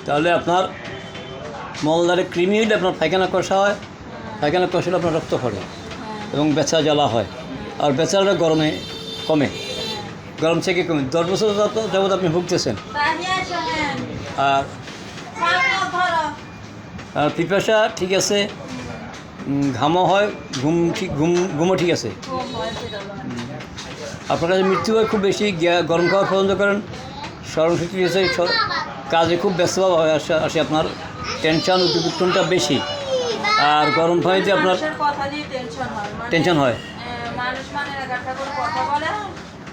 তাহলে আপনার মলদারে কৃমি হলে আপনার পায়খানা কষা হয়, পায়খানা কষা হলে আপনার রক্ত পড়ে এবং বেচা জ্বালা হয়, আর বেচাটা গরমে কমে, গরম থেকে কমে। 10 বছর যাবত আপনি ভুগতেছেন। আর আর পিপাসা ঠিক আছে, ঘামও হয়, ঘুমও ঠিক আছে। আপনার কাছে মৃত্যু হয় খুব বেশি, গরম খাওয়া পছন্দ করেন, স্মরণশক্তি আছে, কাজে খুব ব্যস্তভাব হয় আসে আপনার, টেনশন উদ্দীপনটা বেশি, আর গরম পানিতে আপনার টেনশন হয়। মানুষ মানে একটা করে কথা বলে,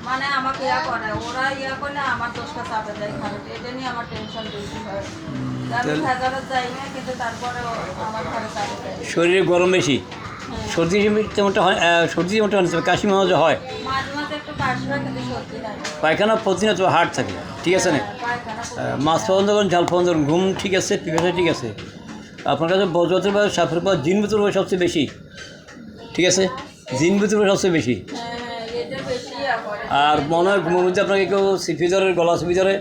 মানে আমাকে ইয়া করে, ওরা ইয়া করলে আমার দোষটা চাপে যায় ঘরে, এটা নিয়ে আমার টেনশন বেশি হয়। আমি হাজারত যাই না, কিন্তু তারপরে আমার ঘরে চাপে যায়। শরীরে গরম বেশি, সর্দি যেমনটা হয়, সর্দি যেমনটা হয়, কাশি মাঝে হয়, মাঝে মাঝে একটু কাশি হয়, কিন্তু সর্দি নাই। পায়খানা প্রতিদিন হার্ড থাকে, ঠিক আছে না? মাছ পছন্দ করেন, ঝাল পছন্দ করেন, ঘুম ঠিক আছে, পিপাসা ঠিক আছে। আপনার কাছে বজ্রপাতের বা সাপের পর জিন ভিতর সবচেয়ে বেশি, ঠিক আছে, জিন ভিতর সবচেয়ে বেশি। এটা বেশি ইয়া করে। আর মনে হয় ঘুমের মধ্যে আপনাকে কেউ সিপি ধরে, গলা সিপি ধরে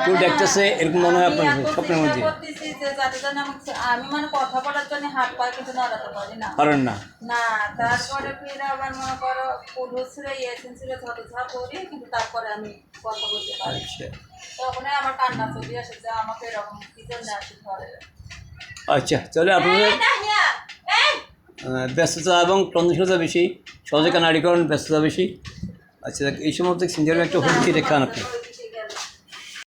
কেউ দেখতেছে, এরকম মনে হয় আপনার স্বপ্নের মধ্যে। আমি মানে কথা বলার জন্য হাত পায়ে কিন্তু নাড়াতে পারি না, পারেন না? না। তারপরে ফিরে আবার মনে করো পুরুষরা এসেন্সিলে ঝড়ঝা করি, কিন্তু তারপরে আমি কথা বলতে পারি। তখনই আমার কান্না চলে আসে যে আমাকে এরকম কি জন্য আসি ঘরে। আচ্ছা, তাহলে আপনাদের ব্যস্ততা এবং ক্রন্দনশীলতা বেশি, সহজে কান্নাড়ি করেন, ব্যস্ততা বেশি। আচ্ছা, এই সময় সিনজারের একটা হুমকি দেখান আপনি।